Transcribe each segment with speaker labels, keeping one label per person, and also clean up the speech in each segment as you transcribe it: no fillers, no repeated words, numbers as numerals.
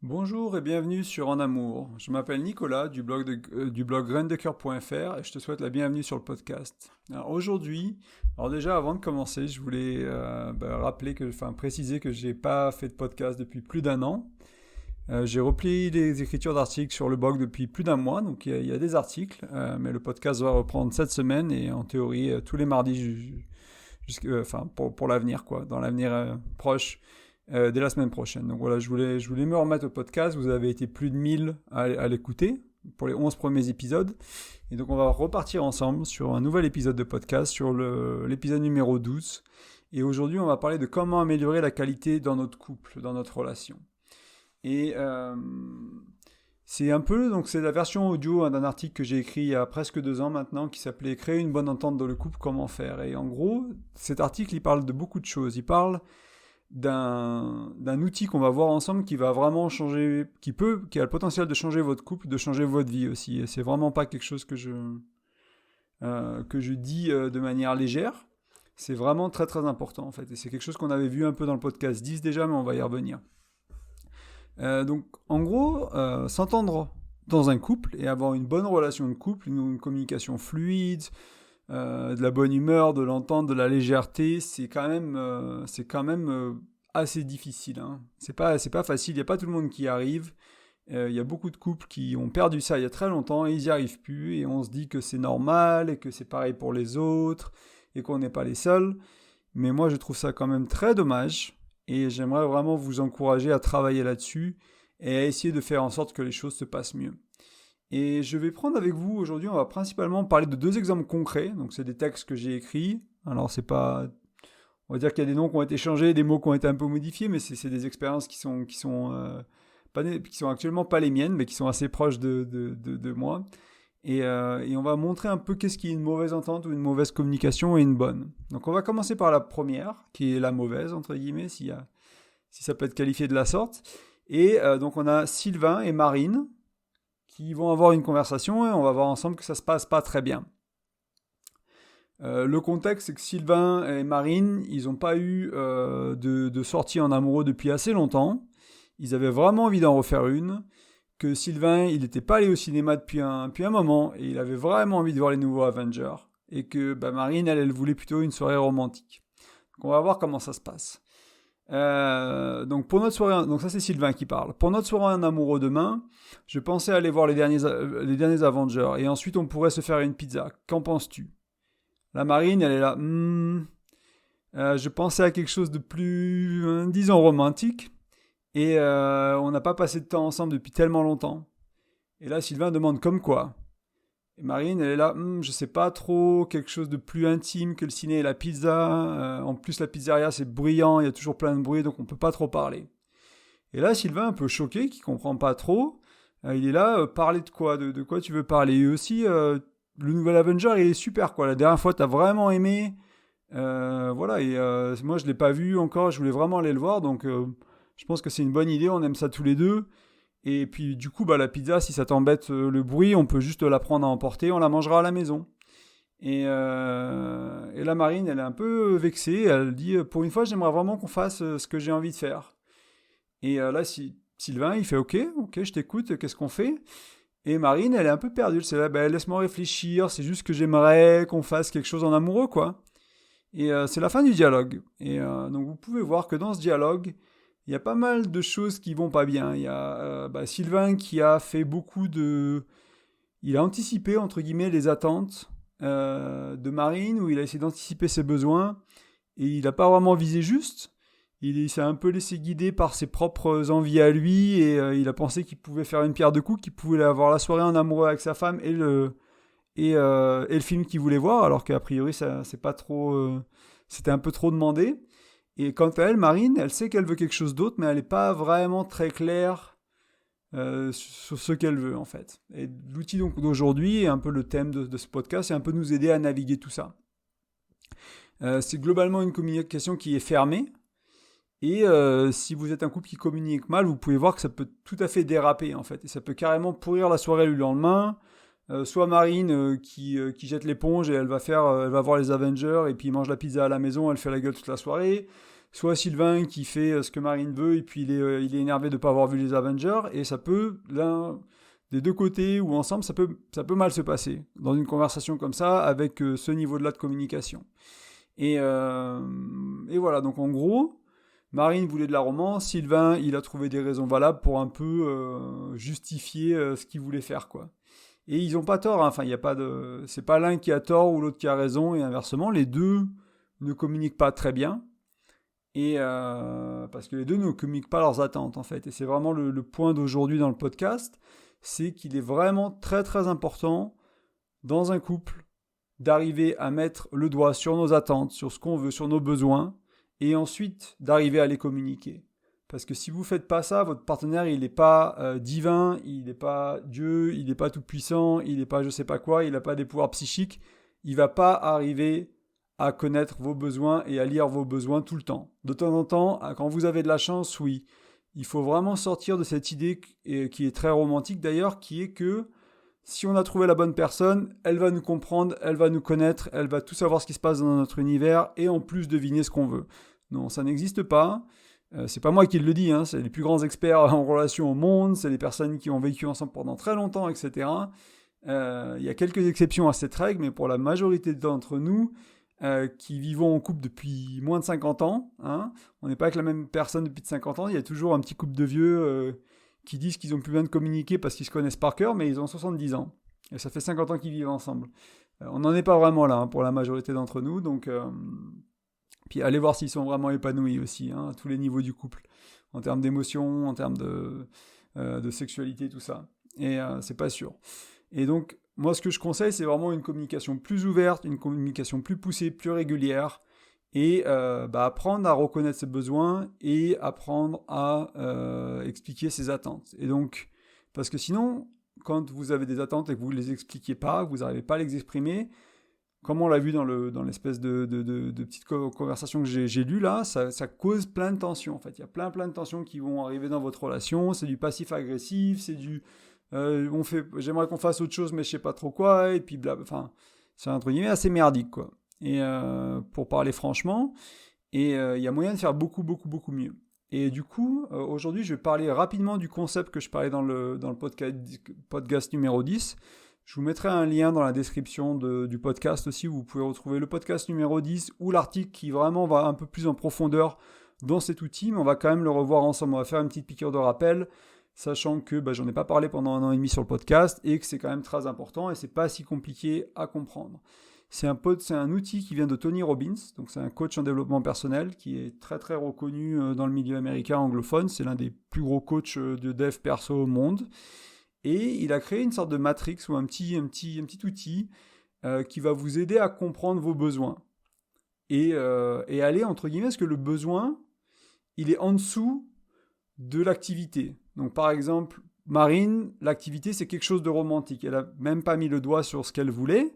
Speaker 1: Bonjour et bienvenue sur En Amour. Je m'appelle Nicolas du blog graindecoeur.fr et je te souhaite la bienvenue sur le podcast. Alors aujourd'hui, déjà avant de commencer, je voulais préciser que j'ai pas fait de podcast depuis plus d'un an. J'ai repris les écritures d'articles sur le blog depuis plus d'un mois, donc il y a des articles, mais le podcast va reprendre cette semaine et en théorie tous les mardis pour l'avenir, quoi, dans l'avenir proche. Dès la semaine prochaine. Donc voilà, je voulais me remettre au podcast. Vous avez été plus de 1000 à l'écouter pour les 11 premiers épisodes. Et donc on va repartir ensemble sur un nouvel épisode de podcast, sur l'épisode numéro 12. Et aujourd'hui, on va parler de comment améliorer la qualité dans notre couple, dans notre relation. Et c'est la version audio d'un article que j'ai écrit il y a presque 2 ans maintenant qui s'appelait Créer une bonne entente dans le couple, comment faire. Et en gros, cet article, il parle de beaucoup de choses. Il parle d'un outil qu'on va voir ensemble qui va vraiment changer, qui a le potentiel de changer votre couple, de changer votre vie aussi. Et c'est vraiment pas quelque chose que je dis de manière légère. C'est vraiment très très important en fait. Et c'est quelque chose qu'on avait vu un peu dans le podcast 10 déjà, mais on va y revenir. Donc en gros, s'entendre dans un couple et avoir une bonne relation de couple, une communication fluide, de la bonne humeur, de l'entente, de la légèreté, c'est quand même assez difficile. Hein. C'est pas facile, il n'y a pas tout le monde qui y arrive. Il y a beaucoup de couples qui ont perdu ça il y a très longtemps et ils n'y arrivent plus. Et on se dit que c'est normal et que c'est pareil pour les autres et qu'on n'est pas les seuls. Mais moi, je trouve ça quand même très dommage et j'aimerais vraiment vous encourager à travailler là-dessus et à essayer de faire en sorte que les choses se passent mieux. Et je vais prendre avec vous aujourd'hui, on va principalement parler de 2 exemples concrets. Donc c'est des textes que j'ai écrits. Alors c'est pas, on va dire qu'il y a des noms qui ont été changés, des mots qui ont été un peu modifiés, mais c'est des expériences qui sont actuellement pas les miennes, mais qui sont assez proches de moi. Et on va montrer un peu qu'est-ce qui est une mauvaise entente ou une mauvaise communication et une bonne. Donc on va commencer par la première, qui est la mauvaise entre guillemets, si ça peut être qualifié de la sorte. Et donc on a Sylvain et Marine qui vont avoir une conversation et on va voir ensemble que ça se passe pas très bien. Le contexte, c'est que Sylvain et Marine, ils n'ont pas eu de sortie en amoureux depuis assez longtemps. Ils avaient vraiment envie d'en refaire une. Que Sylvain, il n'était pas allé au cinéma depuis un moment et il avait vraiment envie de voir les nouveaux Avengers. Et que Marine, elle voulait plutôt une soirée romantique. Donc on va voir comment ça se passe. Donc pour notre soirée, donc ça c'est Sylvain qui parle. Pour notre soirée en amoureux demain, je pensais aller voir les derniers Avengers et ensuite on pourrait se faire une pizza. Qu'en penses-tu? La Marine, elle est là. Je pensais à quelque chose de plus, disons, romantique et on n'a pas passé de temps ensemble depuis tellement longtemps. Et là Sylvain demande comme quoi. Et Marine, elle est là, je sais pas trop, quelque chose de plus intime que le ciné et la pizza. En plus, la pizzeria, c'est bruyant, il y a toujours plein de bruit, donc on peut pas trop parler. Et là, Sylvain, un peu choqué, qui comprend pas trop, il est là, parler de quoi, de quoi tu veux parler? Et aussi, le nouvel Avenger, il est super, quoi. La dernière fois, t'as vraiment aimé. Voilà, et moi, je l'ai pas vu encore, je voulais vraiment aller le voir, donc je pense que c'est une bonne idée, on aime ça tous les deux. Et puis du coup, la pizza, si ça t'embête le bruit, on peut juste la prendre à emporter, on la mangera à la maison. Et la Marine, elle est un peu vexée, elle dit, pour une fois, j'aimerais vraiment qu'on fasse ce que j'ai envie de faire. Et là, Sylvain, il fait, ok, je t'écoute, qu'est-ce qu'on fait? Et Marine, elle est un peu perdue, c'est là, laisse-moi réfléchir, c'est juste que j'aimerais qu'on fasse quelque chose en amoureux, quoi. Et c'est la fin du dialogue. Et donc vous pouvez voir que dans ce dialogue, il y a pas mal de choses qui vont pas bien. Il y a Sylvain qui a fait il a anticipé, entre guillemets, les attentes de Marine, où il a essayé d'anticiper ses besoins, et il n'a pas vraiment visé juste. Il s'est un peu laissé guider par ses propres envies à lui, et il a pensé qu'il pouvait faire une pierre deux coups, qu'il pouvait avoir la soirée en amoureux avec sa femme et le film qu'il voulait voir, alors qu'a priori, ça, c'est pas trop, c'était un peu trop demandé. Et quant à elle, Marine, elle sait qu'elle veut quelque chose d'autre, mais elle n'est pas vraiment très claire sur ce qu'elle veut, en fait. Et l'outil donc d'aujourd'hui, et un peu le thème de ce podcast, c'est un peu nous aider à naviguer tout ça. C'est globalement une communication qui est fermée. Et si vous êtes un couple qui communique mal, vous pouvez voir que ça peut tout à fait déraper, en fait. Et ça peut carrément pourrir la soirée le lendemain. Soit Marine qui jette l'éponge et elle va voir les Avengers et puis mange la pizza à la maison, elle fait la gueule toute la soirée. soit Sylvain qui fait ce que Marine veut et puis il est énervé de ne pas avoir vu les Avengers, et ça peut, l'un des deux côtés ou ensemble, ça peut mal se passer dans une conversation comme ça avec ce niveau-là de communication. Et voilà, donc en gros, Marine voulait de la romance, Sylvain, il a trouvé des raisons valables pour un peu justifier ce qu'il voulait faire, quoi. Et ils n'ont pas tort, hein. Enfin, il y a pas de, c'est pas l'un qui a tort ou l'autre qui a raison, et inversement, les deux ne communiquent pas très bien, et parce que les deux ne communiquent pas leurs attentes, en fait. Et c'est vraiment le point d'aujourd'hui dans le podcast, c'est qu'il est vraiment très très important dans un couple d'arriver à mettre le doigt sur nos attentes, sur ce qu'on veut, sur nos besoins, et ensuite d'arriver à les communiquer. Parce que si vous ne faites pas ça, votre partenaire, il n'est pas divin, il n'est pas Dieu, il n'est pas tout-puissant, il n'est pas je sais pas quoi, il n'a pas des pouvoirs psychiques, il ne va pas arriver à connaître vos besoins et à lire vos besoins tout le temps. De temps en temps, quand vous avez de la chance, oui. Il faut vraiment sortir de cette idée qui est très romantique d'ailleurs, qui est que si on a trouvé la bonne personne, elle va nous comprendre, elle va nous connaître, elle va tout savoir ce qui se passe dans notre univers et en plus deviner ce qu'on veut. Non, ça n'existe pas. C'est pas moi qui le dis, hein, c'est les plus grands experts en relations au monde, c'est les personnes qui ont vécu ensemble pendant très longtemps, etc. Il y a quelques exceptions à cette règle, mais pour la majorité d'entre nous, qui vivons en couple depuis moins de 50 ans, hein, on n'est pas avec la même personne depuis 50 ans, il y a toujours un petit couple de vieux qui disent qu'ils ont plus besoin de communiquer parce qu'ils se connaissent par cœur, mais ils ont 70 ans. Et ça fait 50 ans qu'ils vivent ensemble. On n'en est pas vraiment là, hein, pour la majorité d'entre nous, donc... Puis allez voir s'ils sont vraiment épanouis aussi, hein, à tous les niveaux du couple, en termes d'émotion, en termes de sexualité, tout ça. Et c'est pas sûr. Et donc, moi, ce que je conseille, c'est vraiment une communication plus ouverte, une communication plus poussée, plus régulière, et apprendre à reconnaître ses besoins et apprendre à expliquer ses attentes. Et donc, parce que sinon, quand vous avez des attentes et que vous ne les expliquez pas, que vous n'arrivez pas à les exprimer, comme on l'a vu dans l'espèce de petite conversation que j'ai lue là, ça cause plein de tensions en fait. Il y a plein de tensions qui vont arriver dans votre relation. C'est du passif-agressif, c'est du j'aimerais qu'on fasse autre chose mais je sais pas trop quoi, et puis enfin c'est entre guillemets assez merdique quoi. Et pour parler franchement, et il y a moyen de faire beaucoup mieux. Et du coup, aujourd'hui, je vais parler rapidement du concept que je parlais dans le podcast numéro 10. Je vous mettrai un lien dans la description du podcast aussi, où vous pouvez retrouver le podcast numéro 10 ou l'article qui vraiment va un peu plus en profondeur dans cet outil, mais on va quand même le revoir ensemble. On va faire une petite piqûre de rappel, sachant que j'en ai pas parlé pendant 1 an et demi sur le podcast et que c'est quand même très important et c'est pas si compliqué à comprendre. C'est un outil qui vient de Tony Robbins, donc c'est un coach en développement personnel qui est très très reconnu dans le milieu américain anglophone. C'est l'un des plus gros coachs de dev perso au monde. Et il a créé une sorte de matrix ou un petit outil qui va vous aider à comprendre vos besoins. Et aller, entre guillemets, parce que le besoin, il est en dessous de l'activité. Donc par exemple, Marine, l'activité, c'est quelque chose de romantique. Elle n'a même pas mis le doigt sur ce qu'elle voulait,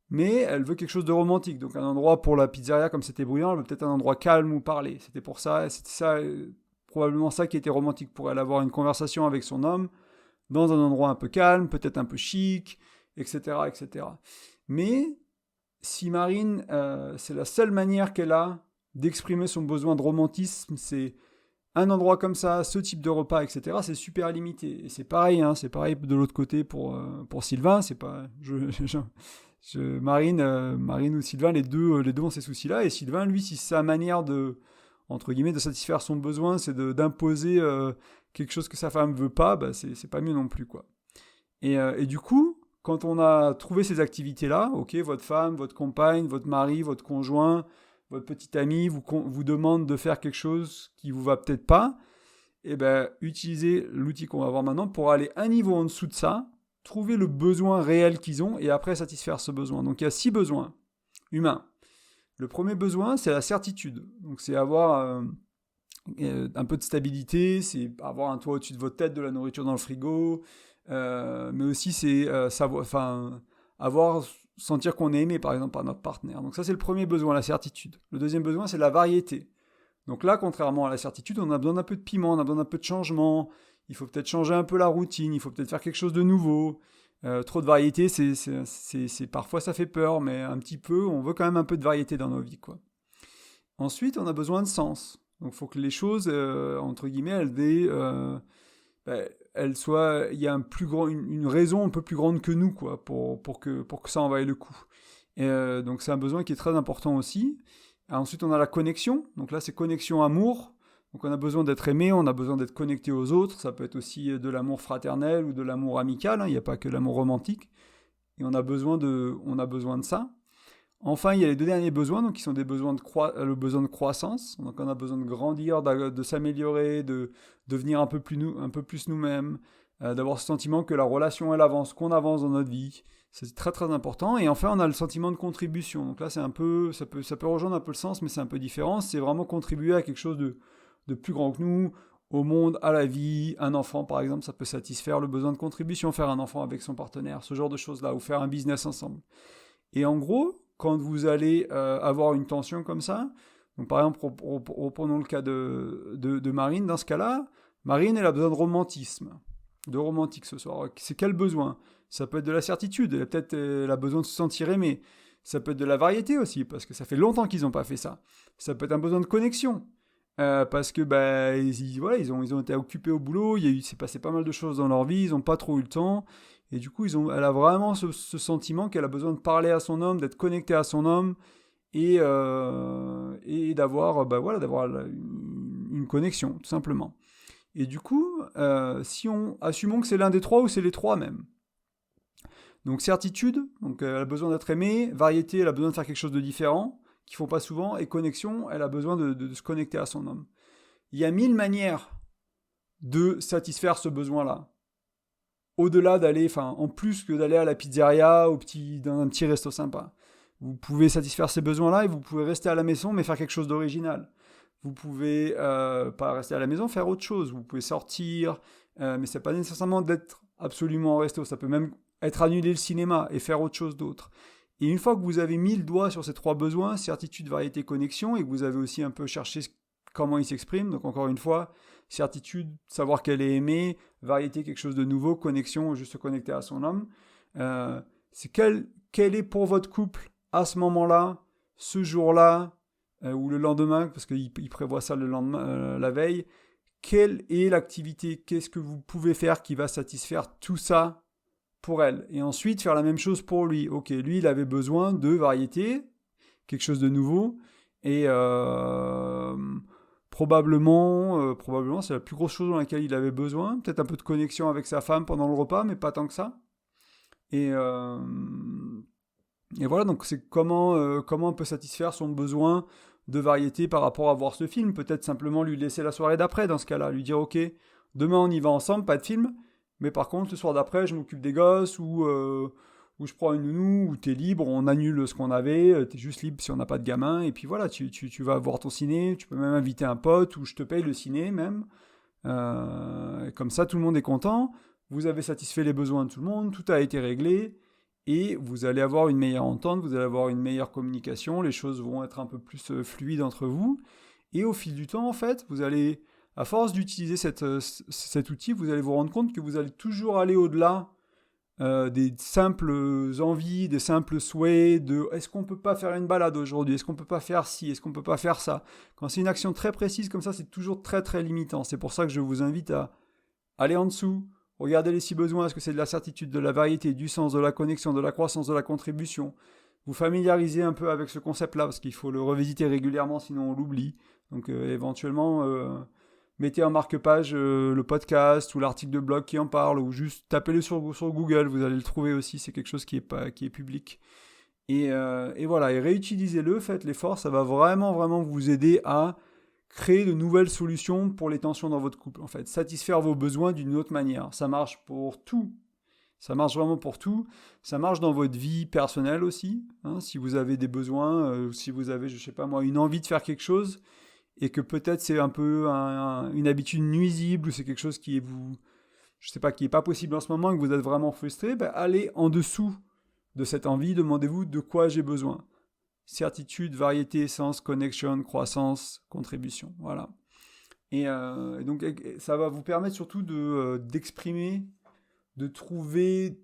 Speaker 1: mais elle veut quelque chose de romantique. Donc un endroit pour la pizzeria, comme c'était bruyant, elle veut peut-être un endroit calme où parler. C'était ça, probablement ça qui était romantique pour elle, avoir une conversation avec son homme, dans un endroit un peu calme, peut-être un peu chic, etc. etc. Mais si Marine, c'est la seule manière qu'elle a d'exprimer son besoin de romantisme, c'est un endroit comme ça, ce type de repas, etc., c'est super limité. Et c'est pareil, hein, c'est pareil de l'autre côté pour Sylvain, c'est pas... Marine ou Sylvain, les deux ont ces soucis-là, et Sylvain, lui, si sa manière de, entre guillemets, de satisfaire son besoin, c'est d'imposer... quelque chose que sa femme veut pas, c'est pas mieux non plus, quoi. Et du coup, quand on a trouvé ces activités-là, ok, votre femme, votre compagne, votre mari, votre conjoint, votre petit ami vous demande de faire quelque chose qui vous va peut-être pas, et utilisez l'outil qu'on va voir maintenant pour aller un niveau en dessous de ça, trouver le besoin réel qu'ils ont et après satisfaire ce besoin. Donc il y a 6 besoins humains. Le premier besoin, c'est la certitude. Donc c'est avoir un peu de stabilité, c'est avoir un toit au-dessus de votre tête, de la nourriture dans le frigo, mais aussi c'est sentir qu'on est aimé par exemple par notre partenaire. Donc ça c'est le premier besoin, la certitude. Le deuxième besoin c'est la variété. Donc là, contrairement à la certitude, on a besoin d'un peu de piment, on a besoin d'un peu de changement, il faut peut-être changer un peu la routine, il faut peut-être faire quelque chose de nouveau. Trop de variété, c'est parfois ça fait peur, mais un petit peu, on veut quand même un peu de variété dans nos vies, quoi. Ensuite, on a besoin de sens. Donc il faut que les choses, entre guillemets, il y a une raison un peu plus grande que nous, quoi, pour que ça en vaille le coup. Donc c'est un besoin qui est très important aussi. Ensuite, on a la connexion. Donc là, c'est connexion amour. Donc on a besoin d'être aimé, on a besoin d'être connecté aux autres. Ça peut être aussi de l'amour fraternel ou de l'amour amical, hein. Il n'y a pas que l'amour romantique. Et on a besoin de ça. Enfin, il y a les deux derniers besoins, donc qui sont des besoins le besoin de croissance. Donc on a besoin de grandir, de s'améliorer, de devenir un peu plus nous-mêmes, d'avoir ce sentiment que la relation elle avance, qu'on avance dans notre vie. C'est très très important. Et enfin, on a le sentiment de contribution. Donc là, ça peut rejoindre un peu le sens, mais c'est un peu différent. C'est vraiment contribuer à quelque chose de plus grand que nous, au monde, à la vie. Un enfant, par exemple, ça peut satisfaire le besoin de contribution, faire un enfant avec son partenaire, ce genre de choses-là, ou faire un business ensemble. Et en gros, quand vous allez avoir une tension comme ça, donc par exemple, reprenons le cas de Marine, dans ce cas-là, Marine, elle a besoin de romantisme, de romantique ce soir. C'est quel besoin? Ça peut être de la certitude, elle a besoin de se sentir aimée. Ça peut être de la variété aussi, parce que ça fait longtemps qu'ils n'ont pas fait ça. Ça peut être un besoin de connexion, parce que ils ont été occupés au boulot, s'est passé pas mal de choses dans leur vie, ils n'ont pas trop eu le temps. Et du coup, elle a vraiment ce sentiment qu'elle a besoin de parler à son homme, d'être connectée à son homme et d'avoir une connexion, tout simplement. Et du coup, assumons que c'est l'un des trois ou c'est les trois même. Donc certitude, donc elle a besoin d'être aimée, variété, elle a besoin de faire quelque chose de différent, qu'ils font pas souvent, et connexion, elle a besoin de se connecter à son homme. Il y a 1000 manières de satisfaire ce besoin-là. Au-delà en plus que d'aller à la pizzeria dans un petit resto sympa. Vous pouvez satisfaire ces besoins-là et vous pouvez rester à la maison mais faire quelque chose d'original. Vous pouvez pas rester à la maison, faire autre chose. Vous pouvez sortir, mais c'est pas nécessairement d'être absolument au resto. Ça peut même être annuler le cinéma et faire autre chose d'autre. Et une fois que vous avez mis le doigt sur ces trois besoins, certitude, variété, connexion, et que vous avez aussi un peu cherché comment ils s'expriment, donc encore une fois, certitude, savoir qu'elle est aimée, variété, quelque chose de nouveau, connexion, juste se connecter à son homme. C'est quel est pour votre couple à ce moment-là, ce jour-là, ou le lendemain, parce qu'il prévoit ça le lendemain, la veille, quelle est l'activité, qu'est-ce que vous pouvez faire qui va satisfaire tout ça pour elle. Et ensuite, faire la même chose pour lui. Ok, lui, il avait besoin de variété, quelque chose de nouveau, et probablement, c'est la plus grosse chose dans laquelle il avait besoin. Peut-être un peu de connexion avec sa femme pendant le repas, mais pas tant que ça. Et voilà, donc c'est comment on peut satisfaire son besoin de variété par rapport à voir ce film. Peut-être simplement lui laisser la soirée d'après, dans ce cas-là. Lui dire, ok, demain on y va ensemble, pas de film. Mais par contre, le soir d'après, je m'occupe des gosses, ou je prends une nounou, ou t'es libre, on annule ce qu'on avait, t'es juste libre si on n'a pas de gamin, et puis voilà, tu vas voir ton ciné, tu peux même inviter un pote, ou je te paye le ciné même. Comme ça, tout le monde est content, vous avez satisfait les besoins de tout le monde, tout a été réglé, et vous allez avoir une meilleure entente, vous allez avoir une meilleure communication, les choses vont être un peu plus fluides entre vous, et au fil du temps, en fait, vous allez... À force d'utiliser cet outil, vous allez vous rendre compte que vous allez toujours aller au-delà des simples envies, des simples souhaits, de est-ce qu'on peut pas faire une balade aujourd'hui, est-ce qu'on peut pas faire ci, est-ce qu'on peut pas faire ça. Quand c'est une action très précise comme ça, c'est toujours très très limitant. C'est pour ça que je vous invite à aller en dessous, regarder les 6 besoins, est-ce que c'est de la certitude, de la variété, du sens, de la connexion, de la croissance, de la contribution. Vous familiarisez un peu avec ce concept-là, parce qu'il faut le revisiter régulièrement, sinon on l'oublie. Donc éventuellement... mettez en marque-page le podcast ou l'article de blog qui en parle, ou juste tapez-le sur Google, vous allez le trouver aussi, c'est quelque chose qui est public. Et voilà, et réutilisez-le, faites l'effort, ça va vraiment, vraiment vous aider à créer de nouvelles solutions pour les tensions dans votre couple, en fait. Satisfaire vos besoins d'une autre manière. Ça marche pour tout. Ça marche vraiment pour tout. Ça marche dans votre vie personnelle aussi. Hein, si vous avez des besoins, si vous avez, je sais pas moi, une envie de faire quelque chose, et que peut-être c'est un peu une habitude nuisible, ou c'est quelque chose qui est qui est pas possible en ce moment, et que vous êtes vraiment frustré, allez en dessous de cette envie, demandez-vous de quoi j'ai besoin. Certitude, variété, sens, connection, croissance, contribution, voilà. Et donc ça va vous permettre surtout d'exprimer, de trouver,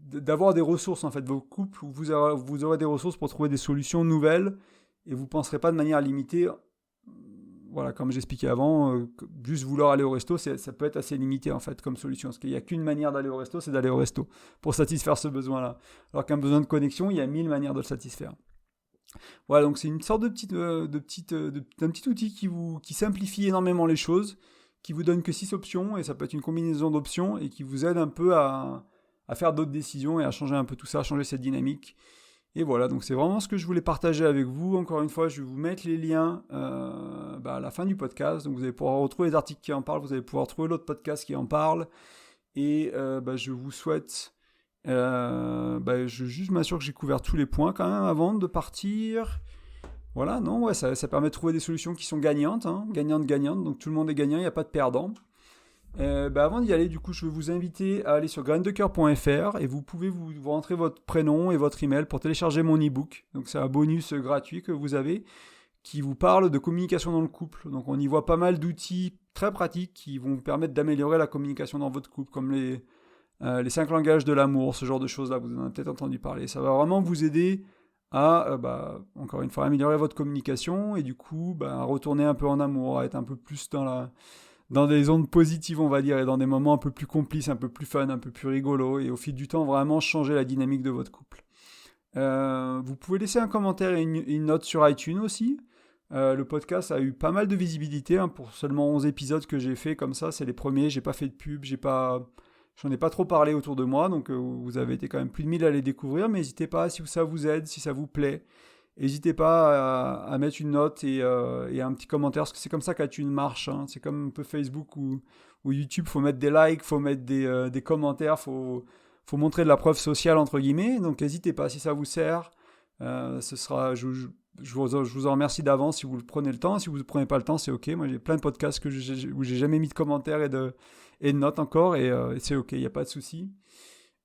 Speaker 1: d'avoir des ressources en fait, vos couples, où vous aurez des ressources pour trouver des solutions nouvelles, et vous ne penserez pas de manière limitée voilà, comme j'expliquais avant, juste vouloir aller au resto, ça peut être assez limité en fait comme solution. Parce qu'il n'y a qu'une manière d'aller au resto, c'est d'aller au resto pour satisfaire ce besoin-là. Alors qu'un besoin de connexion, il y a 1000 manières de le satisfaire. Voilà, donc c'est une sorte d'un petit outil qui simplifie énormément les choses, qui vous donne que 6 options, et ça peut être une combinaison d'options, et qui vous aide un peu à faire d'autres décisions et à changer un peu tout ça, à changer cette dynamique. Et voilà, donc c'est vraiment ce que je voulais partager avec vous. Encore une fois, je vais vous mettre les liens à la fin du podcast. Donc vous allez pouvoir retrouver les articles qui en parlent, vous allez pouvoir trouver l'autre podcast qui en parle. Et je vous souhaite... je juste m'assure que j'ai couvert tous les points quand même avant de partir. Voilà, non, ouais, ça permet de trouver des solutions qui sont gagnantes, hein, gagnantes, donc tout le monde est gagnant, il n'y a pas de perdant. Avant d'y aller, du coup, je vais vous inviter à aller sur graindecoeur.fr et vous pouvez vous rentrer votre prénom et votre email pour télécharger mon e-book. Donc c'est un bonus gratuit que vous avez qui vous parle de communication dans le couple. Donc on y voit pas mal d'outils très pratiques qui vont vous permettre d'améliorer la communication dans votre couple, comme les 5 langages de l'amour, ce genre de choses-là, vous en avez peut-être entendu parler. Ça va vraiment vous aider à, encore une fois, améliorer votre communication et du coup, à retourner un peu en amour, à être un peu plus dans des ondes positives, on va dire, et dans des moments un peu plus complices, un peu plus fun, un peu plus rigolos, et au fil du temps, vraiment changer la dynamique de votre couple. Vous pouvez laisser un commentaire et une note sur iTunes aussi. Le podcast a eu pas mal de visibilité, hein, pour seulement 11 épisodes que j'ai fait comme ça, c'est les premiers, j'ai pas fait de pub, j'en ai pas trop parlé autour de moi, donc vous avez été quand même plus de 1000 à les découvrir, mais n'hésitez pas, si ça vous aide, si ça vous plaît, n'hésitez pas à mettre une note et un petit commentaire, parce que c'est comme ça qu'iTunes marche, hein. C'est comme un peu Facebook ou YouTube, il faut mettre des likes, il faut mettre des commentaires, il faut montrer de la preuve sociale, entre guillemets, donc n'hésitez pas, si ça vous sert, je vous en remercie d'avance si vous prenez le temps. Si vous ne prenez pas le temps, c'est ok. Moi, j'ai plein de podcasts où j'ai jamais mis de commentaires et de notes encore, et c'est ok, il n'y a pas de souci.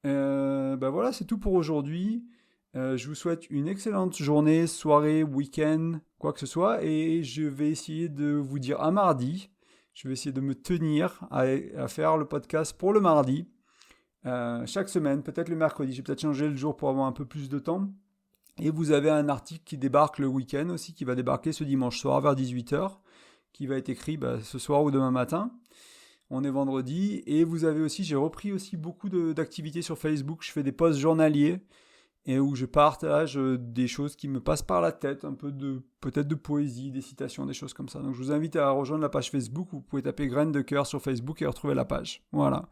Speaker 1: Voilà, c'est tout pour aujourd'hui. Je vous souhaite une excellente journée, soirée, week-end, quoi que ce soit, et je vais essayer de vous dire à mardi. Je vais essayer de me tenir à faire le podcast pour le mardi, chaque semaine, peut-être le mercredi. J'ai peut-être changé le jour pour avoir un peu plus de temps. Et vous avez un article qui débarque le week-end aussi, qui va débarquer ce dimanche soir vers 18h, qui va être écrit ce soir ou demain matin. On est vendredi. Et vous avez aussi, j'ai repris aussi beaucoup d'activités sur Facebook. Je fais des posts journaliers et où je partage des choses qui me passent par la tête, un peu peut-être de poésie, des citations, des choses comme ça. Donc je vous invite à rejoindre la page Facebook. Vous pouvez taper Graines de Cœur sur Facebook et retrouver la page. Voilà.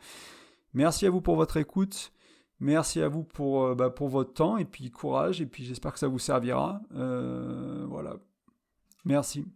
Speaker 1: Merci à vous pour votre écoute. Merci à vous pour votre temps et puis courage, et puis j'espère que ça vous servira. Voilà. Merci.